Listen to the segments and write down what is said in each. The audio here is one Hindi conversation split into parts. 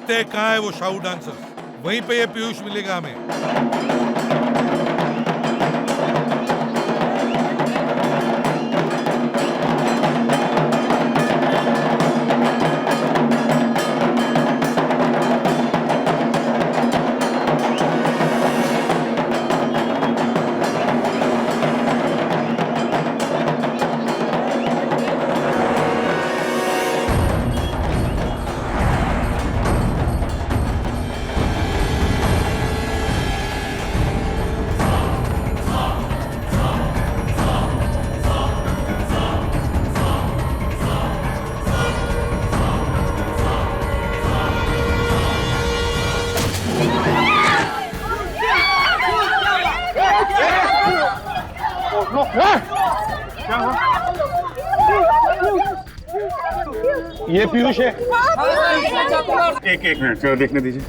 देखते हैं कहाँ है वो शाहू डांसर, वहीं पे ये पीयूष मिलेगा हमें। ये पीयूष है। एक मिनट जरा देखने दीजिए।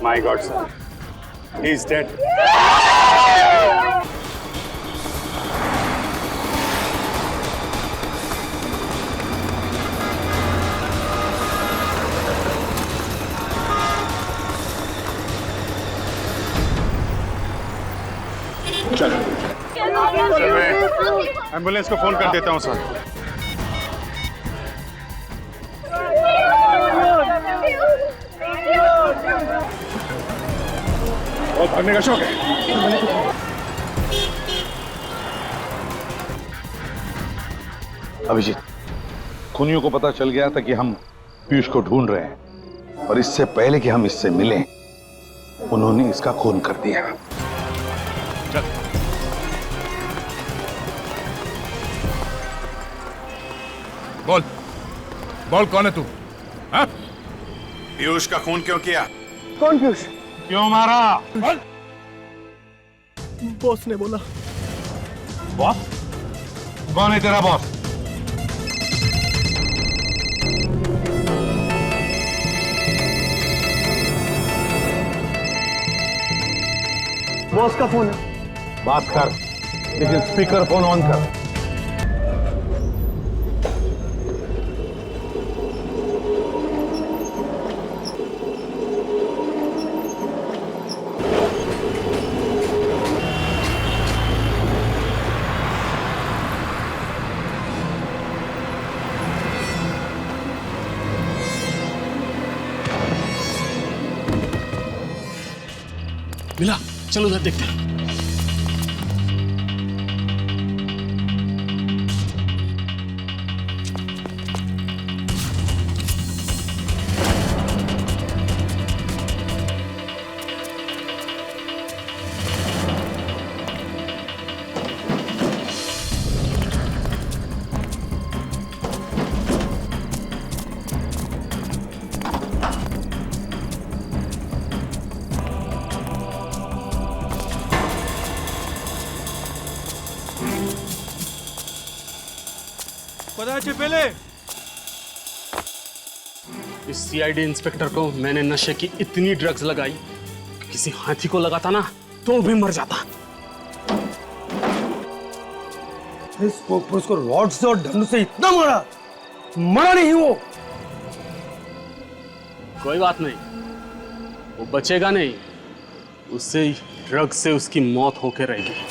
My God sir, he is dead. चलो मैं एम्बुलेंस को फोन कर देता हूँ सर। बहुत भागने का शौक है। अभिजीत, खूनियों को पता चल गया था कि हम पीयूष को ढूंढ रहे हैं और इससे पहले कि हम इससे मिलें उन्होंने इसका खून कर दिया। बोल बोल, कौन है तू? हाँ? पीयूष का खून क्यों किया? कौन पीयूष? क्यों मारा? बॉस ने बोला। बॉस? कौन है तेरा बॉस? बॉस का फोन है। बात कर, लेकिन स्पीकर फोन ऑन कर। मिला, चलो उधर देखते हैं। पहले इस सीआईडी इंस्पेक्टर को मैंने नशे की इतनी ड्रग्स लगाई कि किसी हाथी को लगाता ना तो भी मर जाता। इस पुरुष को रॉड से और डंडों से इतना मारा, मरा नहीं वो। कोई बात नहीं, वो बचेगा नहीं, उससे ड्रग से उसकी मौत होके रहेगी।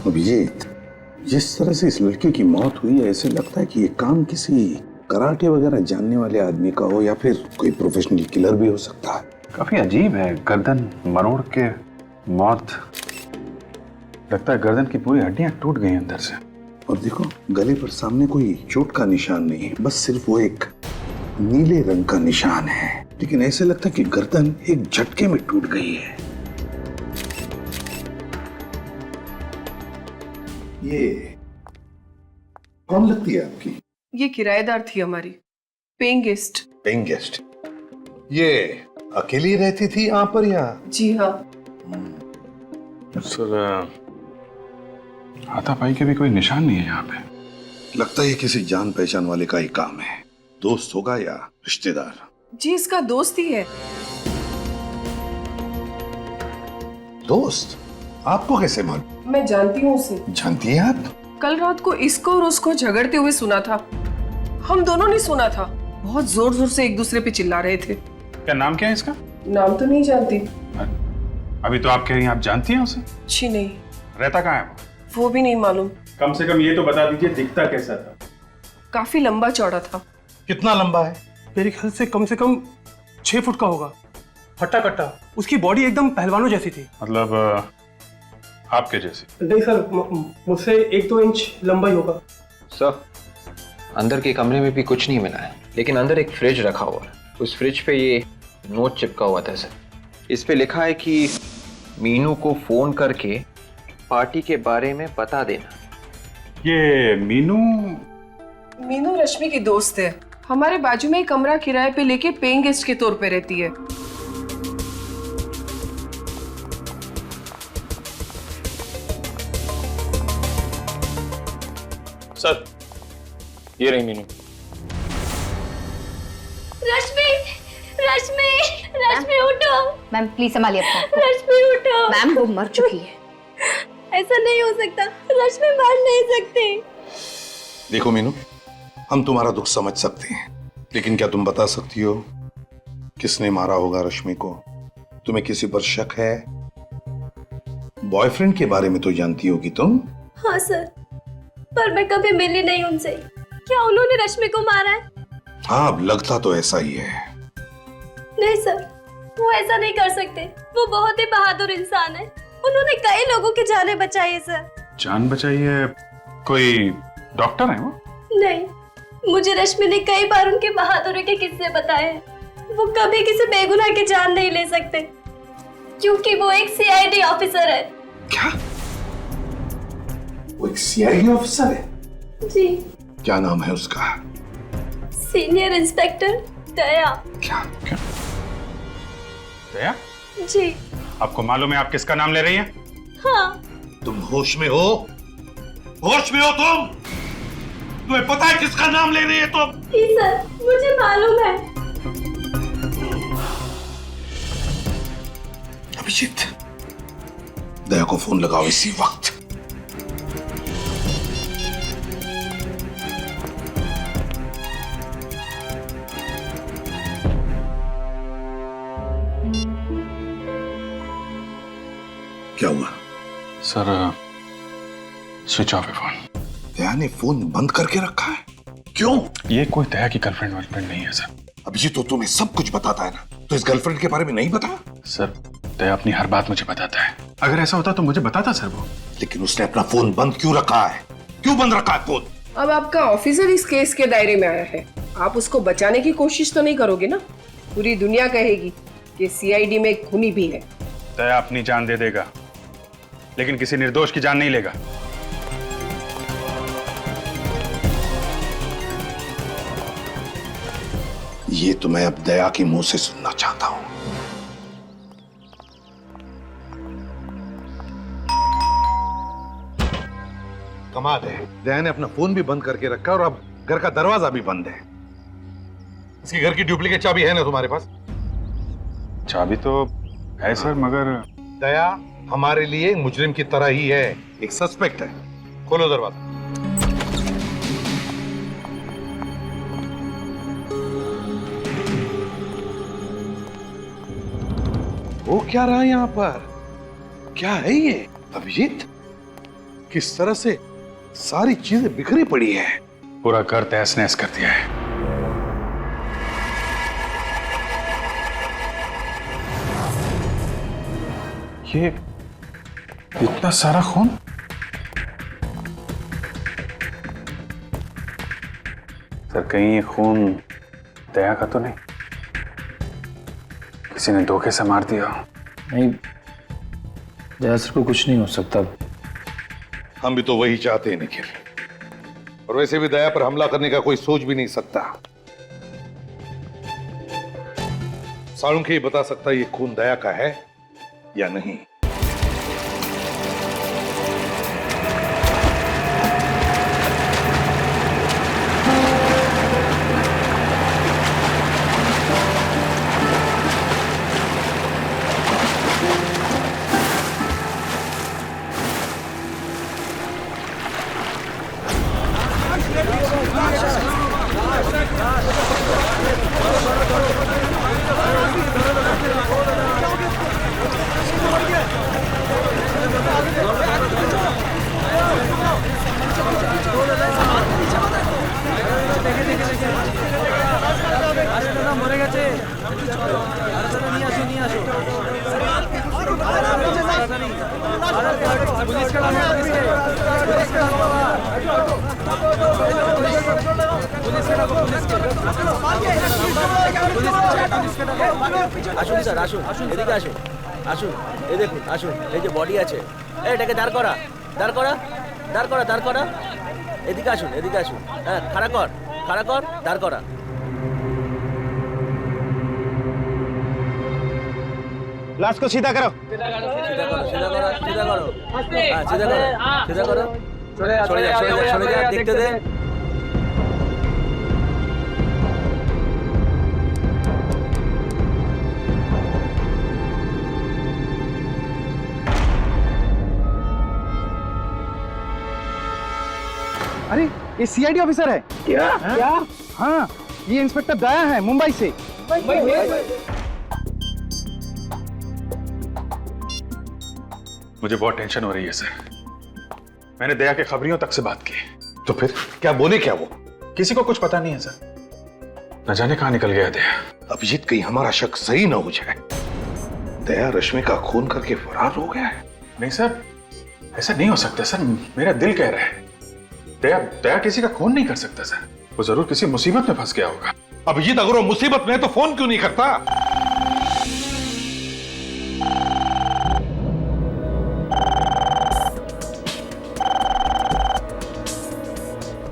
अभिजीत, जिस तरह से इस लड़के की मौत हुई है, ऐसे लगता है कि ये काम किसी कराटे वगैरह जानने वाले आदमी का हो या फिर कोई प्रोफेशनल किलर भी हो सकता है। काफी अजीब है, गर्दन मरोड़ के मौत। लगता है गर्दन की पूरी हड्डियां टूट गई अंदर से। और देखो, गले पर सामने कोई चोट का निशान नहीं है, बस सिर्फ वो एक नीले रंग का निशान है। लेकिन ऐसे लगता है कि गर्दन एक झटके में टूट गई है। ये कौन लगती है आपकी? ये किराएदार थी हमारी, पेइंग गेस्ट। Paying guest. ये अकेली रहती थी यहाँ पर या? जी हाँ। सर हाथापाई के भी कोई निशान नहीं है यहाँ पे। लगता है किसी जान पहचान वाले का ही काम है। दोस्त होगा या रिश्तेदार? जी इसका दोस्त ही है। दोस्त? आपको कैसे मालूम? मैं जानती हूँ उसे। जानती हैं आप? कल रात को इसको और उसको झगड़ते हुए सुना था। हम दोनों ने सुना था। बहुत जोर जोर से एक दूसरे पे चिल्ला रहे थे। क्या नाम क्या है इसका? नाम तो नहीं जानती। अभी तो आप कह रही हैं आप जानती हैं उसे? जी नहीं। रहता कहाँ है वो भी नहीं मालूम। कम से कम ये तो बता दीजिए दिखता कैसा था? काफी लंबा चौड़ा था। कितना लंबा है? मेरे ख्याल से कम 6 फुट का होगा। हट्टा कट्टा। उसकी बॉडी एकदम पहलवानों जैसी थी। मतलब आपके जैसी? नहीं सर, मुझसे 1-2 इंच लंबा ही होगा। सर, अंदर के कमरे में भी कुछ नहीं मिला है, लेकिन अंदर एक फ्रिज रखा हुआ है। उस फ्रिज पे ये नोट चिपका हुआ था सर। इस पे लिखा है कि मीनू को फोन करके पार्टी के बारे में बता देना। ये मीनू? मीनू रश्मि की दोस्त है। हमारे बाजू में एक कमरा किराए पे लेके पेइंग गेस्ट के तौर पे रहती है। सर, ये रही मीनू। रश्मि, रश्मि, रश्मि उठो। मैम प्लीज संभालिए अपने आप को। रश्मि उठो। मैम वो मर चुकी है। ऐसा नहीं हो सकता, रश्मि मर नहीं सकती। देखो मीनू, हम तुम्हारा दुख समझ सकते हैं, लेकिन क्या तुम बता सकती हो किसने मारा होगा रश्मि को? तुम्हें किसी पर शक है? बॉयफ्रेंड के बारे में तो जानती होगी तुम? हाँ सर, पर मैं कभी मिली नहीं उनसे। क्या उन्होंने रश्मि को मारा है? हाँ, अब लगता तो ऐसा ही है। नहीं सर, वो ऐसा नहीं कर सकते। वो बहुत ही बहादुर इंसान है। उन्होंने कई लोगों की जानें बचाई है सर। जान बचाई है? कोई डॉक्टर है वो? नहीं, मुझे रश्मि ने कई बार उनके बहादुरी के किस्से बताए हैं। वो कभी किसी बेगुनाह की जान नहीं ले सकते, क्योंकि वो एक सीआईडी ऑफिसर है। क्या? वो एक सीआईडी ऑफिसर है? जी। क्या नाम है उसका? सीनियर इंस्पेक्टर दया। क्या? क्या? दया? जी। आपको मालूम है आप किसका नाम ले रही हैं? हाँ। तुम होश में हो? होश में हो तुम? तुम्हें पता है किसका नाम ले रही है तुम? जी सर, मुझे मालूम है। अभिजीत, दया को फोन लगाओ इसी वक्त। क्या हुआ? सर स्विच ऑफ है फोन। दया ने फोन बंद करके रखा है? क्यों? ये कोई दया की गर्लफ्रेंड वर्लफ्रेंड नहीं है सर। अभिजीत तो तुम्हें सब कुछ बताता है ना, तो इस गर्लफ्रेंड के बारे में नहीं बता? सर दया अपनी हर बात मुझे बताता है। अगर ऐसा होता तो मुझे बताता सर वो। लेकिन उसने अपना फोन बंद क्यों रखा है? क्यों बंद रखा है फोन? अब आपका ऑफिसर इस केस के दायरे में आया है। आप उसको बचाने की कोशिश तो नहीं करोगे ना? पूरी दुनिया कहेगी कि सीआईडी में एक खूनी भी है। दया अपनी जान दे देगा, लेकिन किसी निर्दोष की जान नहीं लेगा। ये तो मैं अब दया के मुंह से सुनना चाहता हूं। कमाल है, दया ने अपना फोन भी बंद करके रखा और अब घर का दरवाजा भी बंद है। इसके घर की डुप्लीकेट चाबी है ना तुम्हारे पास? चाबी तो है सर, मगर दया हमारे लिए मुजरिम की तरह ही है, एक सस्पेक्ट है। खोलो दरवाजा। वो क्या रहा यहाँ पर? क्या है ये अभिजीत? किस तरह से सारी चीजें बिखरी पड़ी है। पूरा घर तहस नहस कर दिया है। ये इतना सारा खून? सर कहीं ये खून दया का तो नहीं? किसी ने धोखे से मार दिया? नहीं, दया सर को कुछ नहीं हो सकता। हम भी तो वही चाहते हैं निखिल, और वैसे भी दया पर हमला करने का कोई सोच भी नहीं सकता। साळुंखे ही बता सकता है ये खून दया का है या नहीं। আসুন স্যার, আসুন, এদিকে আসুন, আসুন, এই দেখুন, আসুন, এই যে বডি আছে, এটাকে দাঁড় করা, দাঁড় করা, দাঁড় করা, দাঁড় করা, এদিকে আসুন, এদিকে আসুন, হ্যাঁ, খাড়া কর, দাঁড় করা। लाश को सीधा करो। सीधा करो, सीधा करो, सीधा करो, सीधा करो, हाँ, सीधा करो, सीधा करो, सरे जा, देखते दे। अरे ये सीआईडी ऑफिसर है क्या? हाँ, ये इंस्पेक्टर दया है मुंबई से। मुझे बहुत टेंशन हो रही है सर। मैंने दया के खबरियों तक से बात की। तो फिर क्या बोले क्या वो? किसी को कुछ पता नहीं है सर। न जाने कहां निकल गया दया। अभिजीत कहीं हमारा शक सही ना हो जाए, दया रश्मि का खून करके फरार हो गया है। नहीं सर, ऐसा नहीं हो सकता सर, मेरा दिल कह रहा है। दया किसी का खून नहीं कर सकता सर। वो जरूर किसी मुसीबत में फंस गया होगा। अभिजीत अगर वो मुसीबत में है तो फोन क्यों नहीं करता?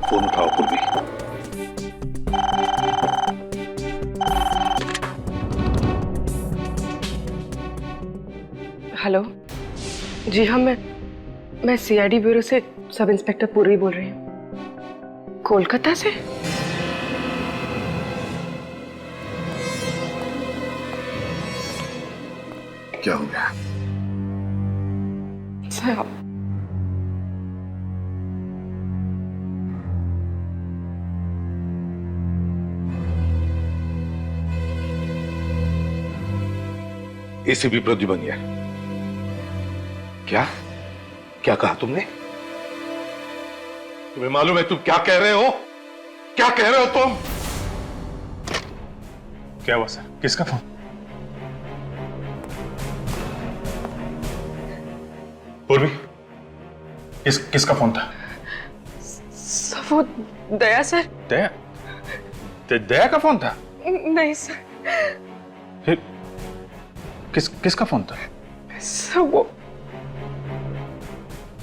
फोन उठाओ पूर्वी। हेलो जी हाँ, मैं सीआईडी ब्यूरो से सब इंस्पेक्टर पूर्वी बोल रही हूँ। कोलकाता से? क्या हो गया? सर एसीपी प्रद्युमन, क्या क्या कहा तुमने? तुम्हें मालूम है तुम क्या कह रहे हो? क्या कह रहे हो तुम? क्या हुआ सर? किसका फोन? पूर्वी, किसका फोन था? सर वो दया सर। दया का फोन था? नहीं सर। फिर किसका फोन था? सर वो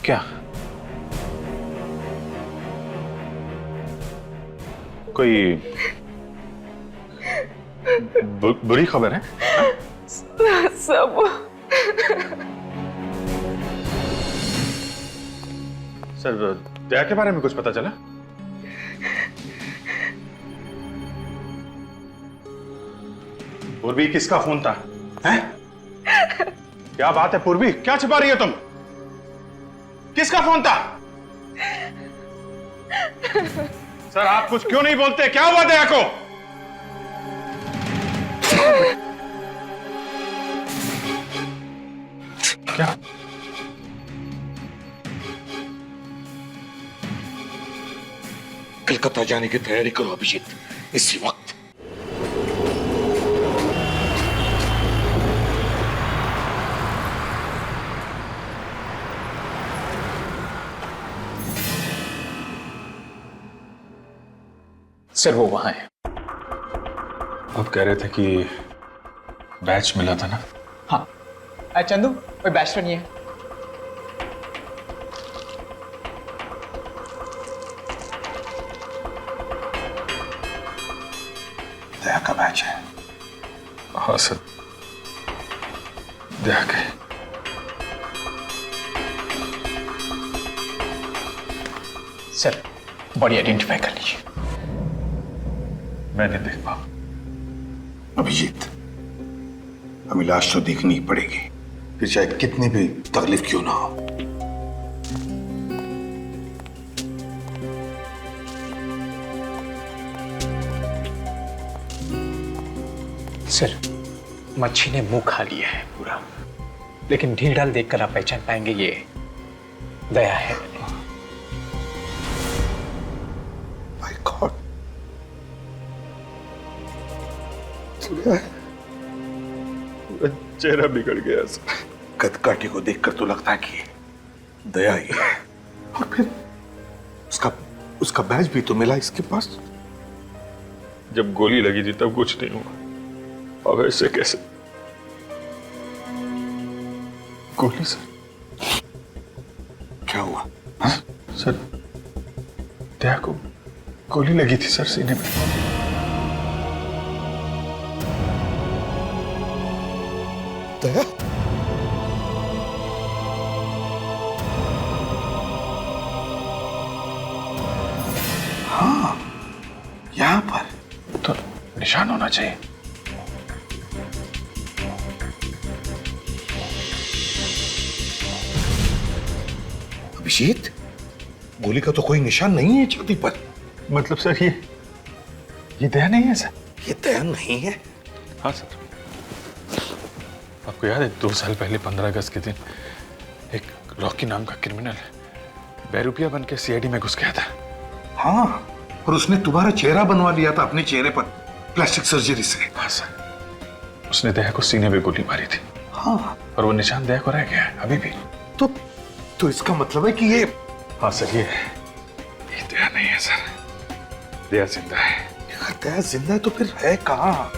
क्या? कोई बुरी खबर है? सब सर, दया के बारे में कुछ पता चला? पूर्वी, किसका फोन था? हैं? क्या बात है पूर्वी, क्या छिपा रही है तुम? किसका फोन था? सर, आप कुछ क्यों नहीं बोलते? क्या हुआ दया को? क्या? कलकत्ता जाने की तैयारी करो अभिजीत, इसी वक्त। सर वो वहां है। आप कह रहे थे कि बैच मिला था ना? हाँ चंदू, कोई बैच तो नहीं है। दया का बैच है। हाँ सर, दया के। सर बॉडी आइडेंटिफाई कर लीजिए। मैं नहीं देख पाऊँ। अभिजीत, हमें लाश तो देखनी ही पड़ेगी, फिर चाहे कितनी भी तकलीफ क्यों ना हो। सर मच्छी ने मुंह खा लिया है पूरा, लेकिन ढील ढाल देखकर आप पहचान पाएंगे ये दया है। माय गॉड, चेहरा बिगड़ गया सर। कदकाठी को देखकर तो लगता है कि दया ही है, और फिर उसका बैज भी तो मिला इसके पास। जब गोली लगी थी तब कुछ नहीं हुआ, अब ऐसे कैसे? गोली सर? क्या हुआ? सर दया को गोली लगी थी सर सीने में। दया? हाँ, यहां पर तो निशान होना चाहिए। अभिजीत, गोली का तो कोई निशान नहीं है छाती पर। मतलब सर ये दया नहीं है सर? ये दया नहीं है? हाँ सर। आपको याद है 2 साल पहले 15 अगस्त के दिन एक रॉकी नाम का क्रिमिनल बेरुपिया बन के सीआईडी में घुस गया था? हाँ, और उसने तुम्हारा चेहरा बनवा लिया था अपने चेहरे पर प्लास्टिक सर्जरी से। हाँ सर, उसने दया को सीने में गोली मारी थी। हाँ, और वो निशान दया को रह गया है अभी भी। तो इसका मतलब है कि ये... हाँ सर, ये दया नहीं है सर, दया जिंदा है। अगर दया जिंदा है तो फिर है कहाँ?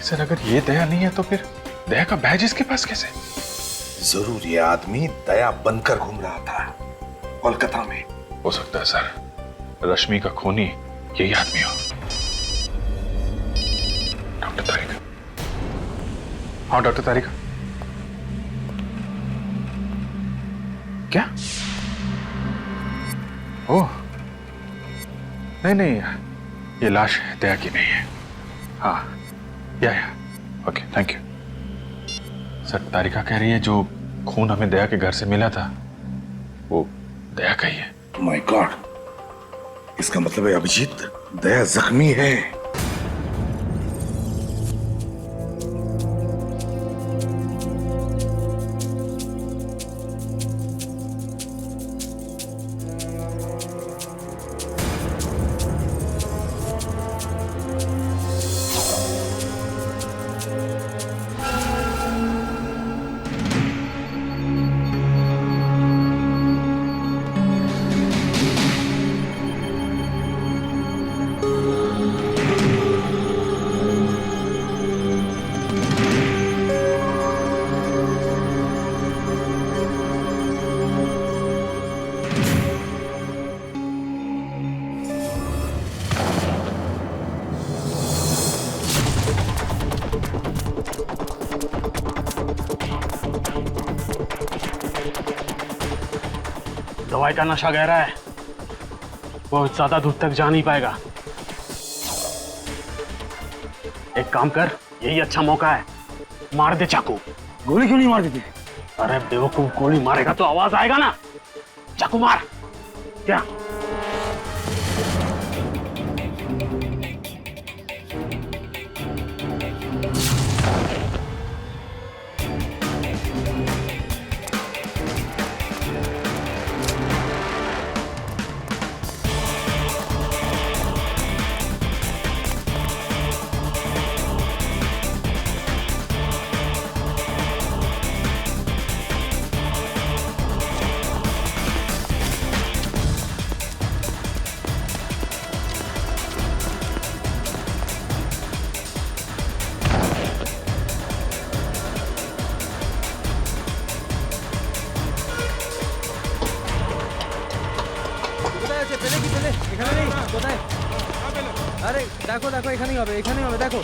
सर अगर ये दया नहीं है तो फिर दया का बैज इसके पास कैसे? जरूर ये आदमी दया बनकर घूम रहा था कोलकाता में। हो सकता है सर, रश्मि का खूनी यही आदमी हो। डॉक्टर तारिका। हाँ डॉक्टर तारिका। क्या? ओह नहीं, ये लाश दया की नहीं है। हाँ या ओके, थैंक यू सर। तारिका कह रही है जो खून हमें दया के घर से मिला था वो दया का ही है। माय गॉड, इसका मतलब है अभिजीत, दया जख्मी है। दवाई का नशा गहरा है, बहुत ज्यादा दूर तक जा नहीं पाएगा। एक काम कर, यही अच्छा मौका है, मार दे चाकू। गोली क्यों नहीं मार देती? अरे बेवकूफ, गोली मारेगा तो आवाज आएगा ना। चाकू मार। क्या? আরে দেখো দেখো এখানেই হবে দেখো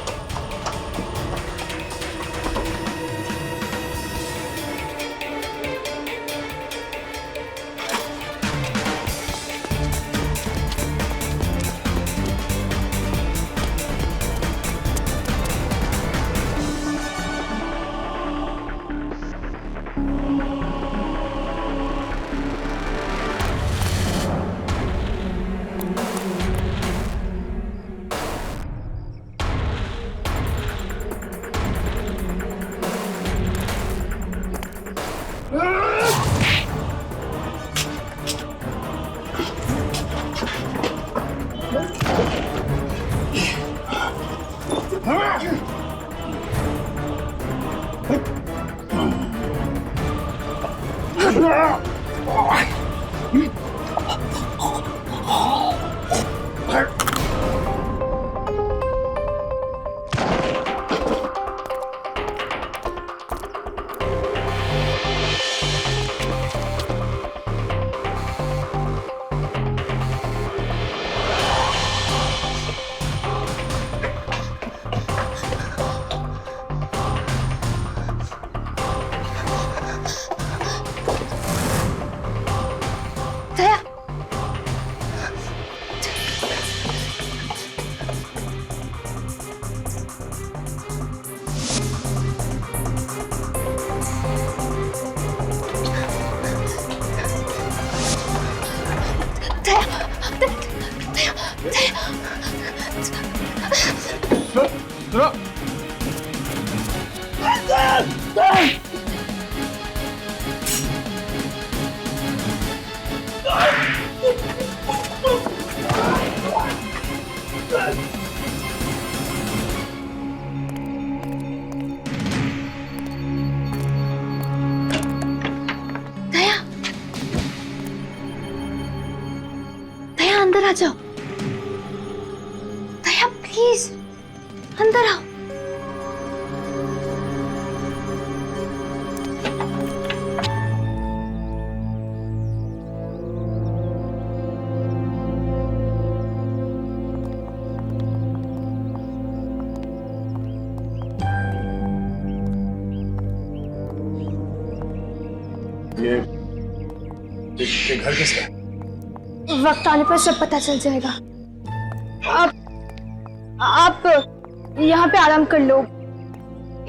दया अंदर आ जाओ। दया प्लीज अंदर आओ। ये घर किसका है? वक्त आने पर सब पता चल जाएगा। आप यहाँ पे आराम कर लो,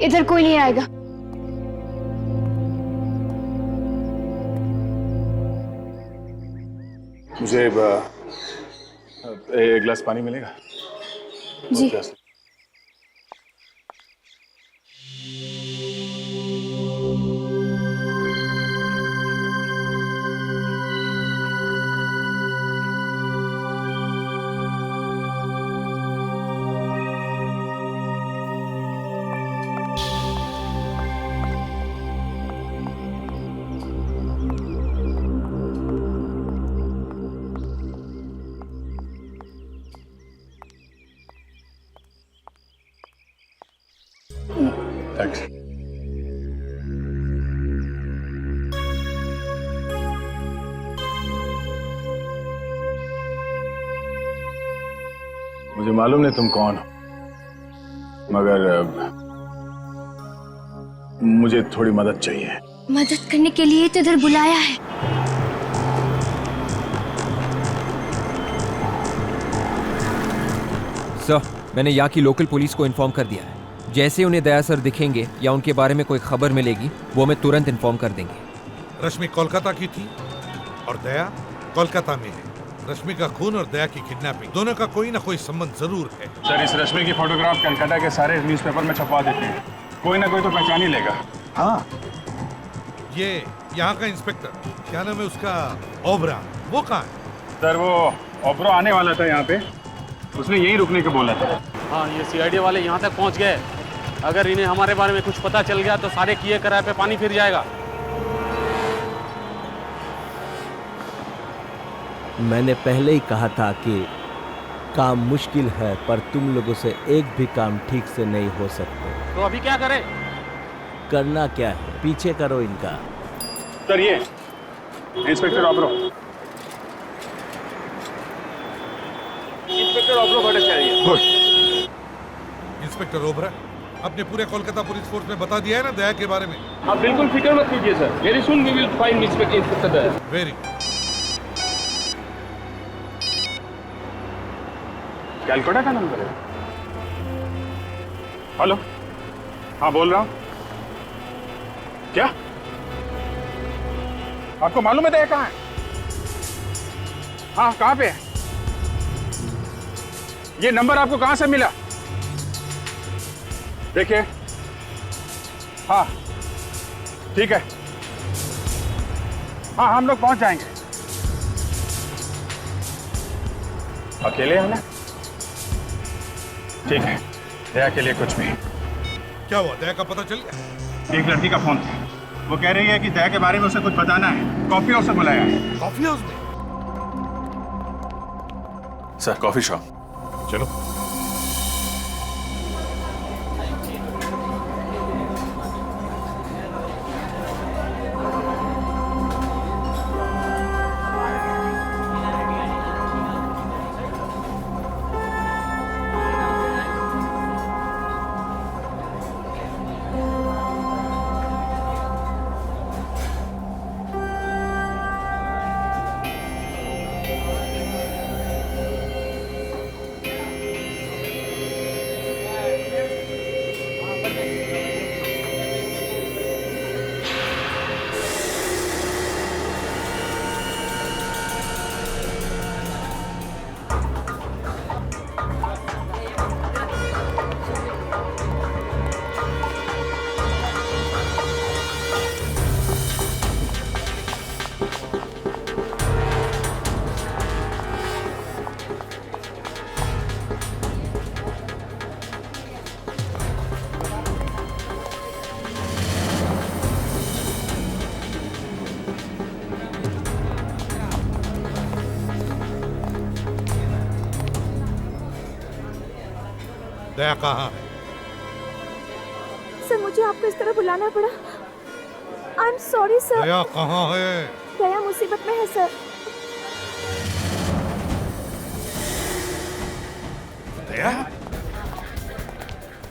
इधर कोई नहीं आएगा। मुझे एक गिलास पानी मिलेगा? जी। थैंक्स। मुझे मालूम नहीं तुम कौन हो, मगर मुझे थोड़ी मदद चाहिए। मदद करने के लिए तो इधर बुलाया है। सर, मैंने यहाँ की लोकल पुलिस को इन्फॉर्म कर दिया है। जैसे उन्हें दया सर दिखेंगे या उनके बारे में कोई खबर मिलेगी, वो हमें तुरंत इन्फॉर्म कर देंगे। रश्मि कोलकाता की थी और दया कोलकाता में है। रश्मि का खून और दया की किडनैपिंग, दोनों का कोई ना कोई संबंध जरूर है। सर, इस रश्मि की फोटोग्राफ कलकत्ता के सारे न्यूज़पेपर में छपवा देते हैं, कोई ना कोई तो पहचान ही लेगा। हाँ, ये यहाँ का इंस्पेक्टर, क्या नाम है उसका, ओबरा, वो कहाँ है? सर, वो ओबरा आने वाला था यहाँ पे, उसने यहीं रुकने को बोला था। हाँ, ये सीआईडी वाले यहाँ तक पहुँच गए। अगर इन्हें हमारे बारे में कुछ पता चल गया तो सारे किए कराए पे पानी फिर जाएगा। मैंने पहले ही कहा था कि काम मुश्किल है, पर तुम लोगों से एक भी काम ठीक से नहीं हो सकते। तो अभी क्या करें? करना क्या है, पीछे करो इनका। सर, ये inspector Obra. Inspector Obra Bhattacharya. Good. Inspector Obra, अपने पूरे कोलकाता पुलिस फोर्स में बता दिया है ना दया के बारे में? आप बिल्कुल फिक्र मत कीजिए sir, very soon we will find inspector Daya. Very. Calcutta का नंबर है। हेलो, हाँ बोल रहा हूँ। क्या आपको मालूम है दया कहाँ है? हाँ, कहाँ पे है? ये नंबर आपको कहाँ से मिला? देखिए, हाँ ठीक है, हाँ हम लोग पहुंच जाएंगे। अकेले आना? ठीक है, दया के लिए कुछ भी। क्या हुआ, दया का पता चल गया? एक लड़की का फोन था, वो कह रही है कि दया के बारे में उसे कुछ बताना है। कॉफी हाउस से बुलाया है। कॉफी हाउस में? Sir coffee shop. चलो। दया कहाँ है? सर मुझे आपको इस तरह बुलाना पड़ा। I am sorry sir. Daya कहाँ है? दया मुसीबत में है sir. Daya?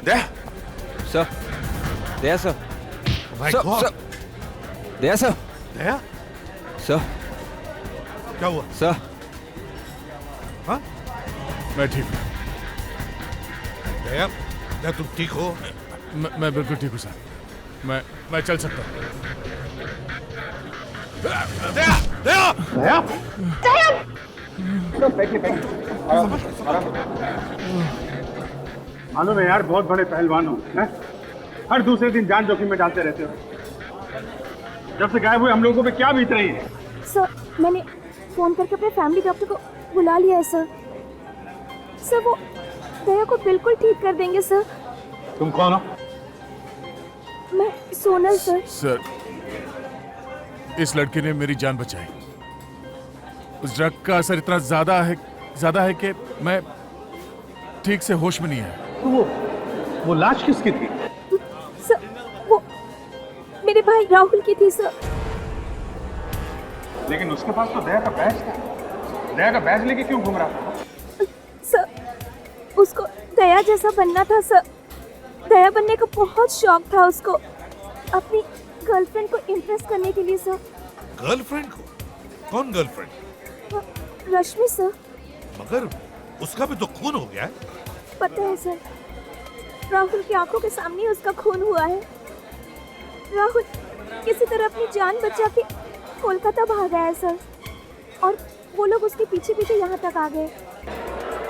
Daya sir, Daya sir, sir, Daya sir, Daya sir, क्या हुआ सर? हाँ? मैं ठीक हूँ। दया, दया तुम ठीक हो? मैं बिल्कुल ठीक हूँ सर। मैं चल सकता हूँ। दया, दया, दया, दया। मालूम है यार, बहुत बड़े पहलवान हो, हैं? हर दूसरे दिन जान जोखिम में डालते रहते हो। जब से गायब हुए हम लोगों पे क्या बीत रही है? सर मैंने फोन करके अपने फैमिली डॉक्टर को बुला लिया है सर। सर वो दया को बिल्कुल ठीक कर देंगे सर। तुम कौन हो? मैं सोनल सर। सर इस लड़के ने मेरी जान बचाई। उस ड्रग का असर इतना ज्यादा है कि मैं ठीक से होश में नहीं है। तो वो लाश किसकी थी? सर वो मेरे भाई राहुल की थी सर। लेकिन उसके पास तो दया का बैज था। दया का बैज लेके क्यों घूम रहा था? सर उसको दया जैसा बनना था सर। दया बनने का बहुत शौक था उसको, अपनी गर्लफ्रेंड को इम्प्रेस करने के लिए सर। गर्लफ्रेंड को? कौन गर्लफ्रेंड? रश्मि सर। मगर उसका भी तो खून हो गया है। पता है सर, राहुल की आंखों के सामने उसका खून हुआ है। राहुल किसी तरह अपनी जान बचा के कोलकाता भागा है सर, और वो लोग उसके पीछे पीछे यहाँ तक आ गए।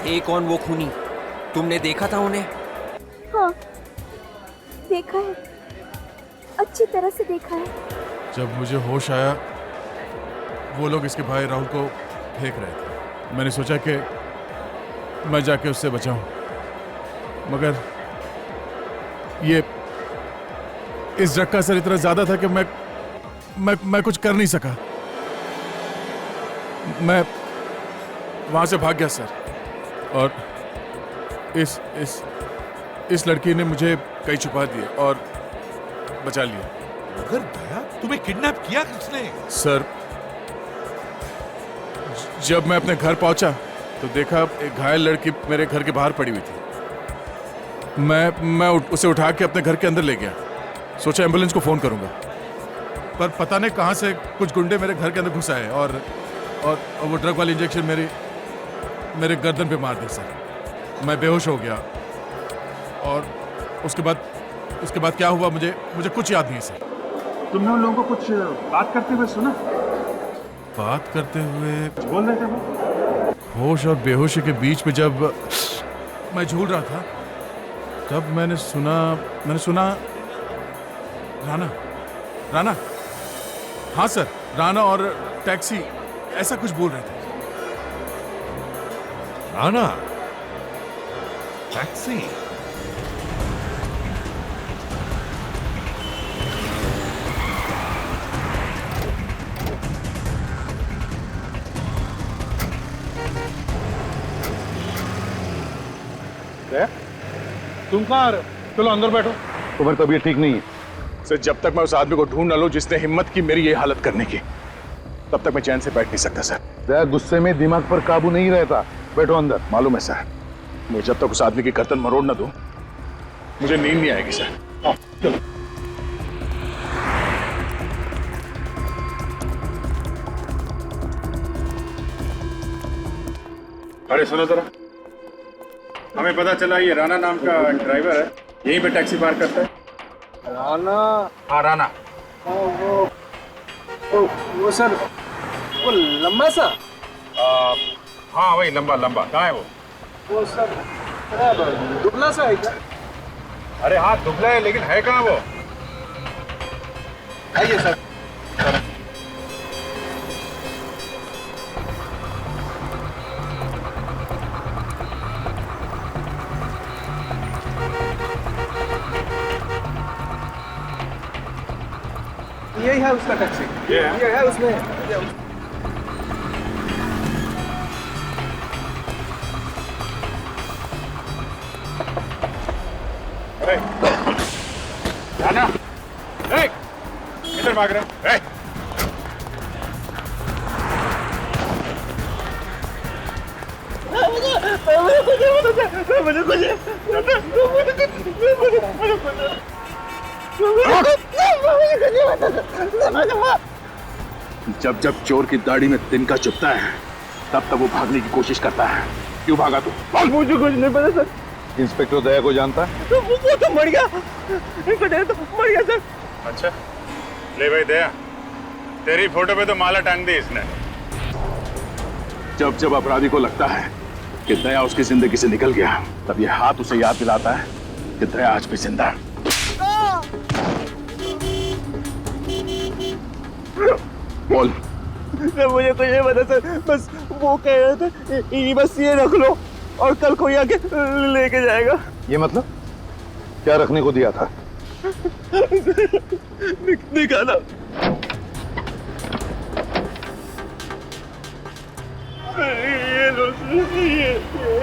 ये कौन वो खूनी? तुमने देखा था उन्हें? हाँ देखा है, अच्छी तरह से देखा है। जब मुझे होश आया वो लोग इसके भाई राहुल को फेंक रहे थे। मैंने सोचा कि मैं जाके उससे बचाऊं, मगर ये इस ड्रग का असर इतना ज्यादा था कि मैं कुछ कर नहीं सका। मैं वहां से भाग गया सर, और इस लड़की ने मुझे कहीं छुपा दिया और बचा लिया। मगर दया, तुम्हें किडनैप किया किसने? सर जब मैं अपने घर पहुंचा तो देखा एक घायल लड़की मेरे घर के बाहर पड़ी हुई थी। मैं उसे उठा के अपने घर के अंदर ले गया। सोचा एम्बुलेंस को फोन करूंगा, पर पता नहीं कहां से कुछ गुंडे मेरे घर के अंदर घुस आए और वो ड्रग वाली इंजेक्शन मेरे गर्दन पे मार दी सर। मैं बेहोश हो गया, और उसके बाद क्या हुआ मुझे कुछ याद नहीं सर। तुमने उन लोगों को कुछ बात करते हुए सुना? बात करते हुए बोल रहे थे वो? होश और बेहोशी के बीच में जब मैं झूल रहा था, तब मैंने सुना राना। हाँ सर, राना और टैक्सी ऐसा कुछ बोल रहे थे। राना, टैक्सी? तुम कहाँ आ रहे हो? चलो अंदर बैठो। तुम्हारी तबीयत ठीक नहीं है सर। जब तक मैं उस आदमी को ढूंढ न लूं जिसने हिम्मत की मेरी ये हालत करने की, तब तक मैं चैन से बैठ नहीं सकता सर। दया गुस्से में दिमाग पर काबू नहीं रहता। बैठो अंदर। मालूम है सर, मैं जब तक उस आदमी की गर्दन मरोड़ न दूं मुझे नींद नहीं आएगी सर। आओ, चलो। अरे सुनो जरा, हमें पता चला ये राणा नाम का ड्राइवर है, यहीं पे टैक्सी पार्क करता है। राना? हाँ राणा। वो सर, वो लंबा सा? हाँ वही लंबा लंबा। कहाँ है वो? वो सर दुबला सा है क्या? अरे हाँ दुबला है, लेकिन है कहाँ वो? आइए सर। यही है उसका टैक्सी। ये है उसमें। राणा, किधर भाग रहे? जब जब चोर की दाढ़ी में तिनका चुभता है तब तब वो भागने की कोशिश करता है। क्यों भागा तू? मुझे कुछ नहीं पता सर। इंस्पेक्टर दया को जानता है? वो तो मर गया। इंस्पेक्टर तो मर गया सर। अच्छा, ले भाई दया, तेरी फोटो पे तो माला टांग दी इसने। जब जब अपराधी को लगता है कि दया उसकी जिंदगी से निकल गया, तब ये हाथ उसे याद दिलाता है कि दया आज भी जिंदा है। बोल। सर मुझे कुछ नहीं पता सर, बस वो कह रहे थे ये बस ये रख लो और कल कोई आके लेके जाएगा। ये मतलब क्या रखने को दिया था? निकाला। ये लो ये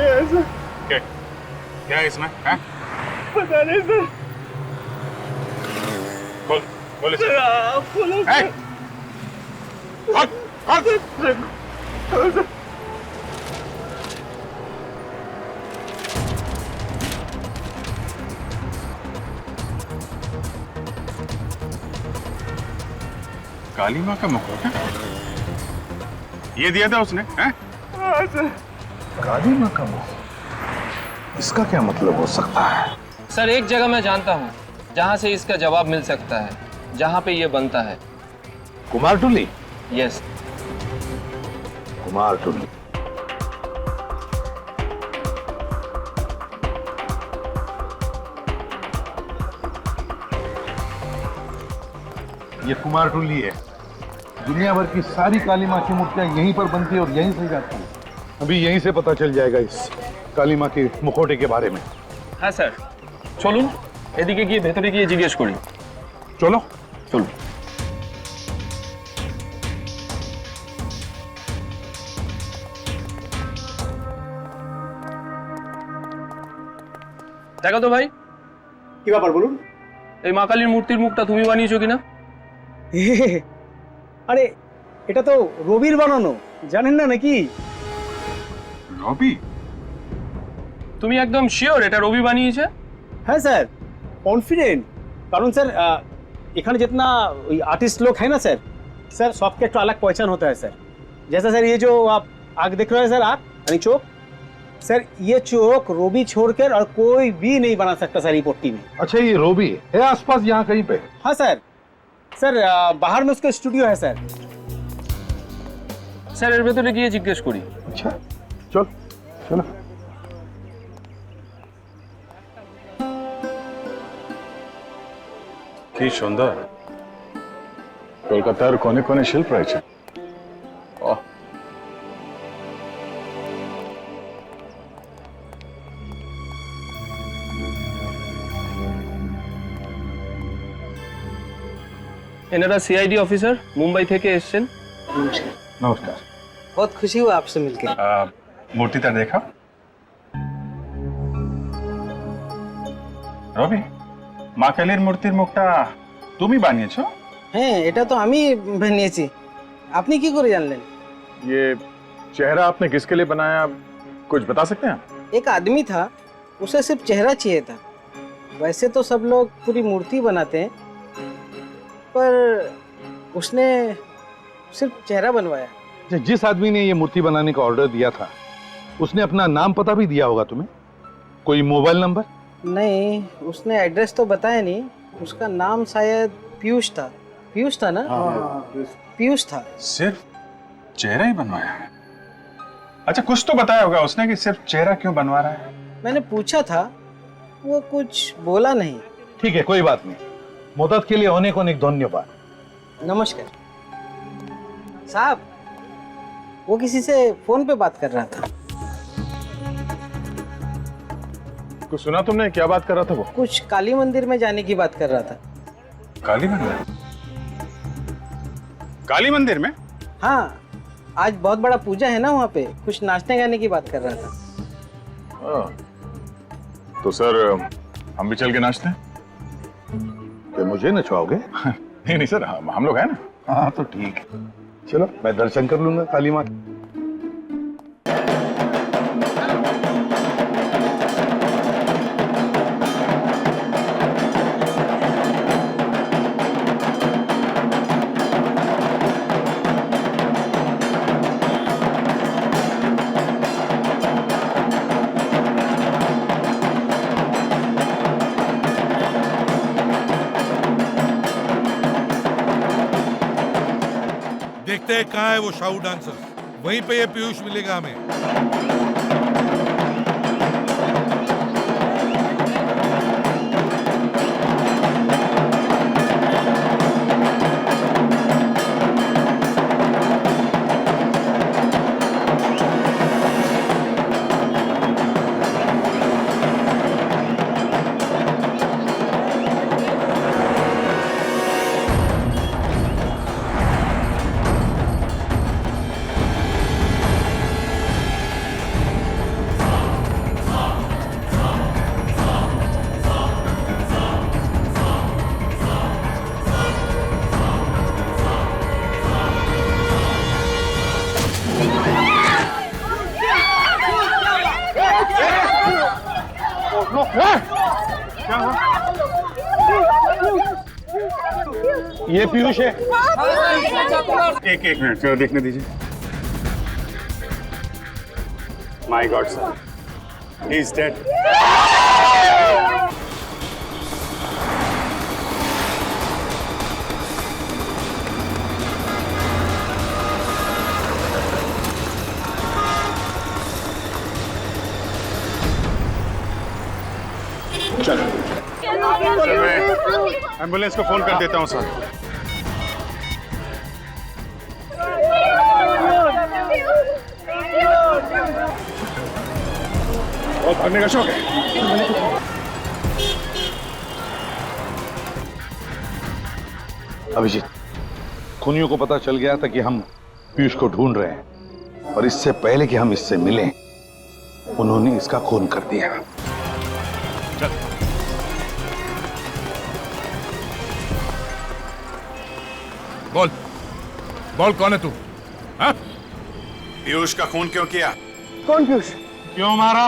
ऐसा। क्या है इसमें? है? पता नहीं सर। बोल सर आप बोलो। काली माँ का मुखौटा ये दिया था उसने? हैं? काली माँ का मुंह, इसका क्या मतलब हो सकता है? सर एक जगह मैं जानता हूँ जहाँ से इसका जवाब मिल सकता है, जहाँ पे ये बनता है। कुमारटुली? यस। कुमारटुली। ये कुमारटुली है। दुनिया भर की सारी काली माँ की मूर्तियां यहीं पर बनती है और यहीं से जाती है। अभी यहीं से पता चल जाएगा इस काली माँ के मुखौटे के बारे में। हाँ सर, চলুন এদিকে গিয়ে ভেতরে গিয়ে জিজ্ঞেস করি। चलो চলুন। দেখো তো ভাই, কি ব্যাপার বলুন? এই মা কালীর মূর্তির মুখটা তুমি বানিয়েছো কিনা? আরে এটা তো রবির বানানো, জানেন না নাকি? রবি? তুমি একদম শিওর এটা রবি বানিয়েছে? हाँ सर, कॉन्फिडेंट। कारण सर इखाने जितना आर्टिस्ट लोग है ना सर, सर सबके एक अलग पहचान होता है सर। जैसा सर ये जो आप आग देख रहे हैं सर, आग यानी चौक, सर ये चौक रोबी छोड़कर और कोई भी नहीं बना सकता सर ये पट्टी में। अच्छा ये रोबी है आसपास यहाँ कहीं पे? हाँ सर, सर बाहर में उसका स्टूडियो है सर। স্যার এর ভেতরে গিয়ে জিজ্ঞেস করি। अच्छा चल चलो। কি সুন্দর, কলকাতার কোনে কোনে শিল্প রয়েছে। এনারা সিআইডি অফিসার, মুম্বাই থেকে এসেছেন। নমস্কার। बहुत खुशी हुआ आपसे मिलकर। मूर्तिটা দেখা। রবি মা কালীর মূর্তির মুখটা তুমি বানিয়েছো? হ্যাঁ, এটা তো আমি বানিয়েছি। আপনি কি করে জানলেন? ये चेहरा आपने किसके लिए बनाया, कुछ बता सकते हैं? एक आदमी था, उसे सिर्फ चेहरा चाहिए था। वैसे तो सब लोग पूरी मूर्ति बनाते हैं, पर उसने सिर्फ चेहरा बनवाया। जिस आदमी ने ये मूर्ति बनाने का ऑर्डर दिया था उसने अपना नाम पता भी दिया होगा तुम्हें? कोई मोबाइल नंबर? नहीं, उसने एड्रेस तो बताया नहीं। उसका नाम शायद पीयूष था। पीयूष था ना? पीयूष था। सिर्फ चेहरा ही बनवाया है? अच्छा, कुछ तो बताया होगा उसने कि सिर्फ चेहरा क्यों बनवा रहा है? मैंने पूछा था, वो कुछ बोला नहीं। ठीक है, कोई बात नहीं। मदद के लिए अनेक अनेक धन्यवाद। नमस्कार साहब। वो किसी से फोन पे बात कर रहा था। कुछ सुना तुमने? क्या बात कर रहा था वो? कुछ काली मंदिर में जाने की बात कर रहा था। काली मंदिर? काली मंदिर में? हाँ, आज बहुत बड़ा पूजा है ना वहाँ पे। कुछ नाचने गाने की बात कर रहा था। तो सर हम भी चल के नाचते हैं? क्या मुझे नचवाओगे? नहीं नहीं सर, हम लोग हैं ना। हाँ तो ठीक है, चलो मैं दर्शन कर लूंगा काली माँ। देखते हैं कहाँ है वो शाहू डांसर, वहीं पे ये पीयूष मिलेगा हमें। ये पीयूष है। एक मिनट चलो देखने दीजिए। My God sir, he is dead. चलो मैं एम्बुलेंस को फोन कर देता हूँ सर। बहुत भागने का शौक है। अभिजीत, खूनियों को पता चल गया था कि हम पीयूष को ढूंढ रहे हैं, और इससे पहले कि हम इससे मिलें उन्होंने इसका खून कर दिया। बोल बोल, कौन है तू? हाँ? पीयूष का खून क्यों किया? कौन पीयूष? क्यों मारा?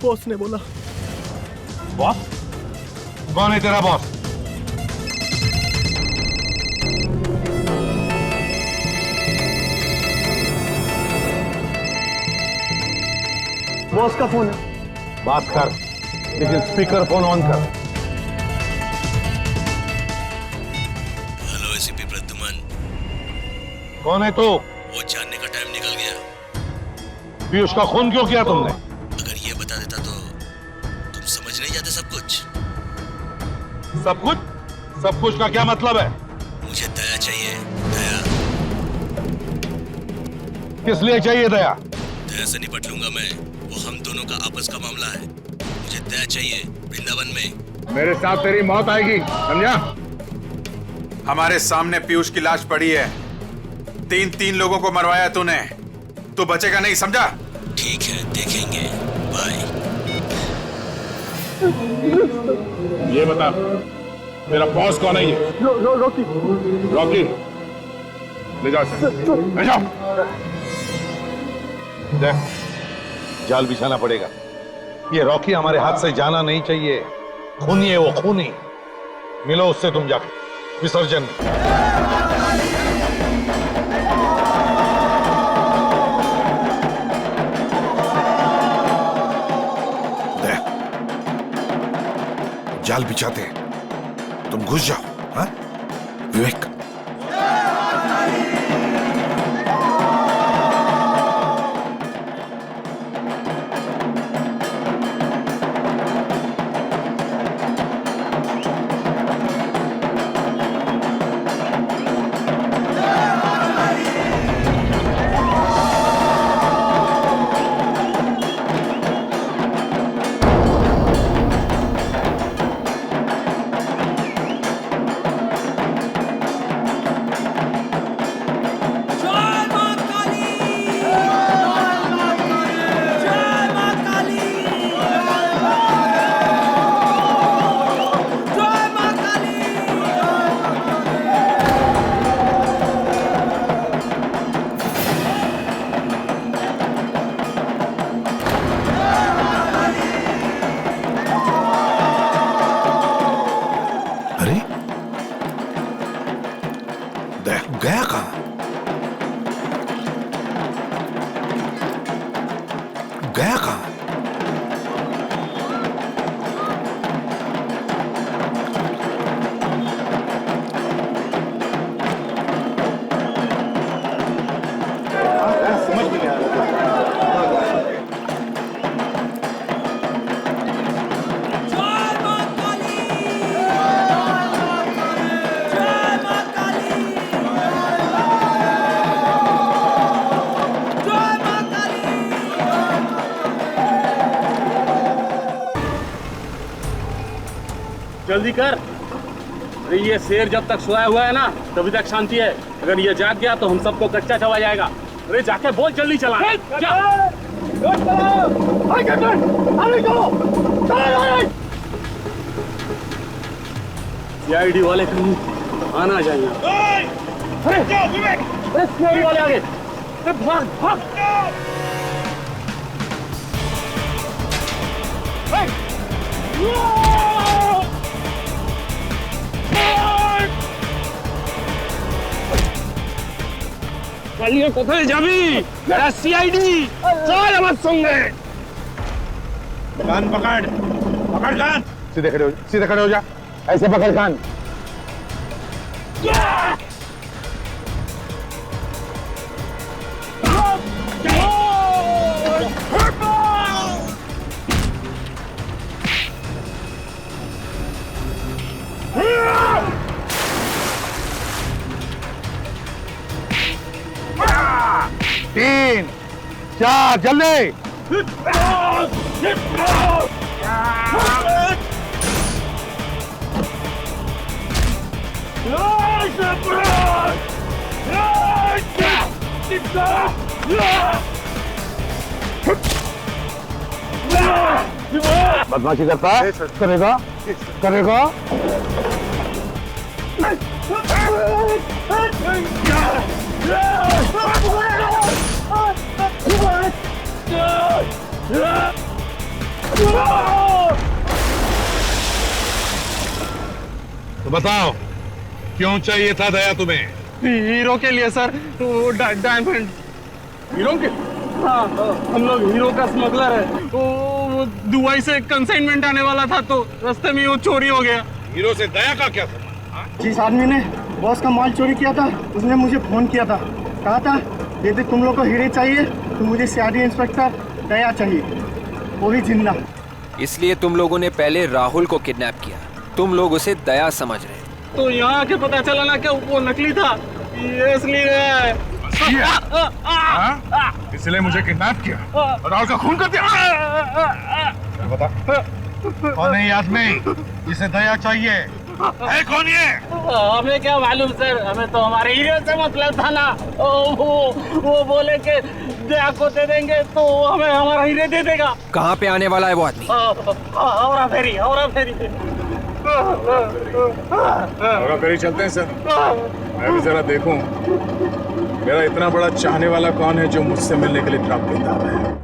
बॉस ने बोला। बॉस? कौन है तेरा बॉस? बॉस का फोन है। बात कर, लेकिन स्पीकर फोन ऑन कर। Hello ACP Pradyuman. कौन है तू? वो जानने का टाइम निकल गया। पीयूष का खून क्यों किया तुमने? अगर ये बता देता तो तुम समझ नहीं जाते सब कुछ। सब कुछ? सब कुछ का क्या मतलब है? मुझे दया चाहिए, दया। किस लिए चाहिए दया? दया से निपट लूंगा मैं, वो हम दोनों का आपस का मामला है। मुझे दया चाहिए वृंदावन में। मेरे साथ तेरी मौत आएगी, समझा? हमारे सामने पीयूष की लाश पड़ी है। तीन लोगों को मरवाया तूने, तू बचेगा नहीं, समझा? ठीक है, देखेंगे। बाय। ये बता, मेरा बॉस कौन है? ये रॉकी। रॉकी, ले जाओ इसे, ले जाओ। देख, जाल बिछाना पड़ेगा। ये रॉकी हमारे हाथ से जाना नहीं चाहिए। खूनी है वो, खूनी। मिलो उससे तुम जाके। विसर्जन। जाल बिछाते हैं, तुम घुस जाओ। हाँ विवेक, गया कहां? गया कहां? समझ में नहीं आ रहा। जल्दी कर। अरे ये शेर जब तक सोया हुआ है ना तभी तक शांति है। अगर ये जाग गया तो हम सबको कच्चा चबा जाएगा। अरे जाके बोल जल्दी चला। सीआईडी वाले कहीं आना चाहिए। अरे सीआईडी वाले आगे। अरे भाग भाग। কালিয়ে কোথায় যাবি? এরা সিআইডি, চল আমার সঙ্গে। कान पकड़, पकड़ कान। सीधे खड़े हो जा। ऐसे पकड़ कान। तीन, चार, जल्दी। बदमाशी करता है? करेगा करेगा। तो बताओ क्यों चाहिए था दया तुम्हें? हीरो के लिए सर। वो डायमंड हीरो के। हाँ, हम लोग हीरो का स्मगलर है। वो दुबई से कंसाइनमेंट आने वाला था तो रास्ते में वो चोरी हो गया। हीरो से दया का क्या संबंध? जिस आदमी ने बॉस का माल चोरी किया था उसने मुझे फोन किया था। कहा था यदि तुम लोग को हीरे चाहिए तो मुझे सीआईडी इंस्पेक्टर दया चाहिए, वो भी जिंदा। इसलिए तुम लोगों ने पहले राहुल को किडनैप किया। तुम लोग उसे दया समझ रहे। तो यहाँ आके पता चला ना कि वो नकली था। ये असली है। इसलिए मुझे किडनैप किया और राहुल का खून कर दिया। बता कौन है ये आदमी जिसे दया चाहिए? है कौन ये? हमें क्या मालूम सर, हमें तो हमारे हीरो से मतलब था ना। वो बोले कि दया को दे देंगे तो हमें हमारा हीरे दे देगा। कहाँ पे आने वाला है वो आदमी? हवरा फेरी, हवरा फेरी। और फिर चलते हैं सर, मैं भी जरा देखूं मेरा इतना बड़ा चाहने वाला कौन है जो मुझसे मिलने के लिए ट्रक देता है।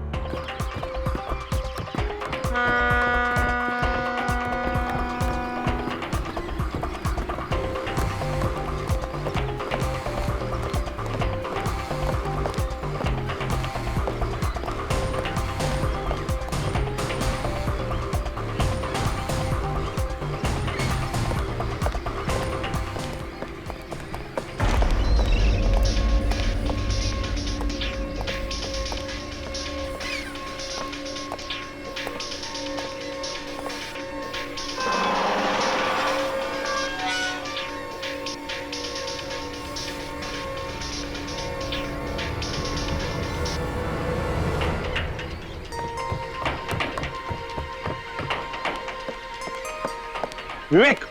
विवेक,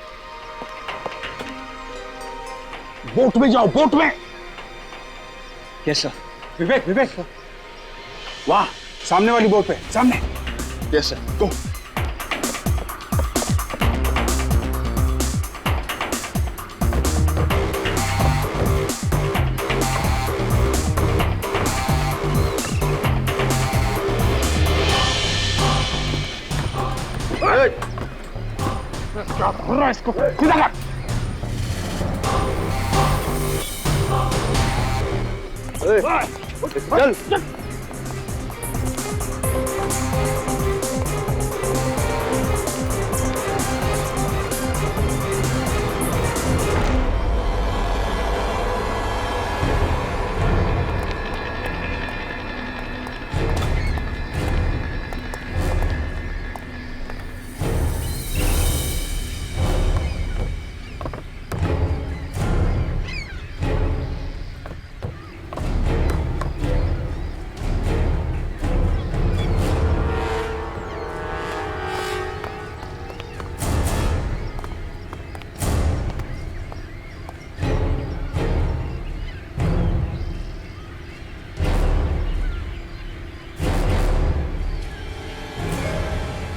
बोट में जाओ, बोट में। Yes sir. विवेक, विवेक, वाह, सामने वाली बोट पे, सामने। Yes sir. गो। क्या कर रहा है इसको? सीधा कर। चल।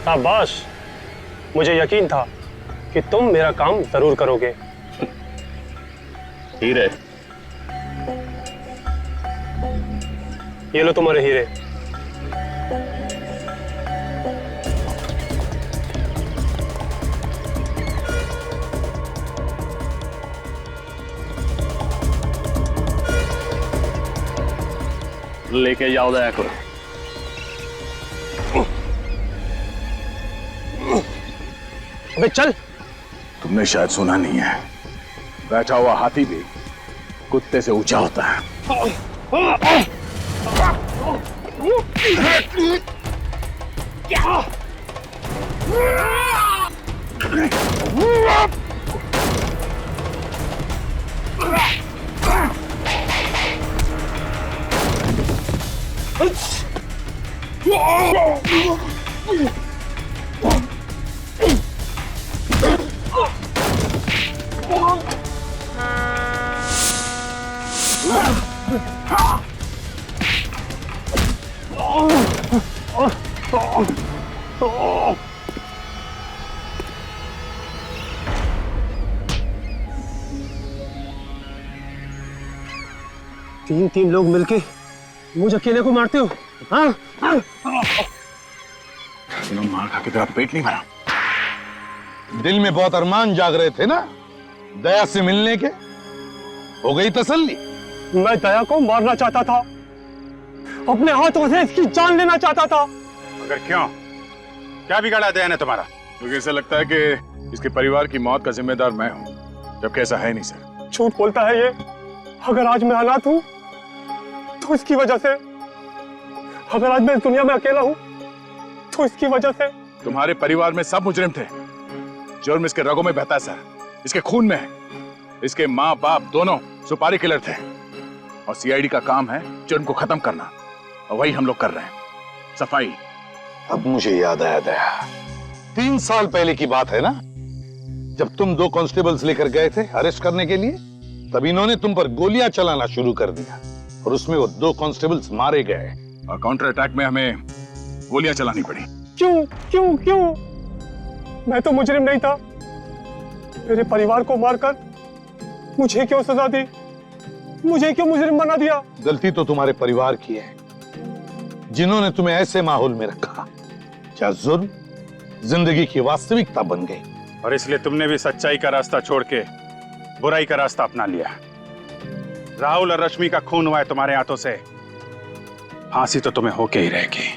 शाबाश, मुझे यकीन था कि तुम मेरा काम जरूर करोगे। हीरे, ये लो तुम्हारे हीरे। लेके जाओ दया को। अबे चल। तुमने शायद सुना नहीं है, बैठा हुआ हाथी भी कुत्ते से ऊंचा होता है। तीन लोग मिलके मुझे अकेले को मारते हो? हाँ? तुम मार खा के तेरा पेट नहीं भरा? दिल में बहुत अरमान जाग रहे थे ना दया से मिलने के, हो गई तसल्ली? मैं दया को मारना चाहता था, अपने हाथों से इसकी जान लेना चाहता था। मगर क्यों? क्या बिगाड़ा दया ने तुम्हारा? मुझे ऐसा लगता है कि इसके परिवार की मौत का जिम्मेदार मैं हूं, जबकि ऐसा है नहीं सर। झूठ बोलता है ये। अगर आज मैं अनाथ हूं तो इसकी वजह से, अगर आज मैं इस दुनिया में अकेला हूं तो इसकी वजह से। तुम्हारे परिवार में सब मुजरिम थे। जुर्म इसके रगों में बहता है सर, इसके खून में है। इसके माँ बाप दोनों सुपारी किलर थे और सीआईडी का काम है जुर्म को खत्म करना, और वही हम लोग कर रहे हैं, सफाई। अब मुझे याद आया दया, 3 साल पहले की बात है ना, जब तुम 2 कांस्टेबल्स लेकर गए थे अरेस्ट करने के लिए, तब इन्होंने तुम पर गोलियां चलाना शुरू कर दिया और उसमें वो 2 कांस्टेबल्स मारे गए। और काउंटर अटैक में हमें गोलियां चलानी पड़ी। क्यों क्यों क्यों? मैं तो मुजरिम नहीं था। मेरे परिवार को मारकर मुझे क्यों सजा दी? मुझे क्यों मुजरिम बना दिया? गलती तो तुम्हारे परिवार की है, जिन्होंने तुम्हें ऐसे माहौल में रखा जहां जुर्म जिंदगी की वास्तविकता बन गई। और इसलिए तुमने भी सच्चाई का रास्ता छोड़ के बुराई का रास्ता अपना लिया। राहुल और रश्मि का खून हुआ है तुम्हारे हाथों से, फांसी तो तुम्हें होके ही रहेगी।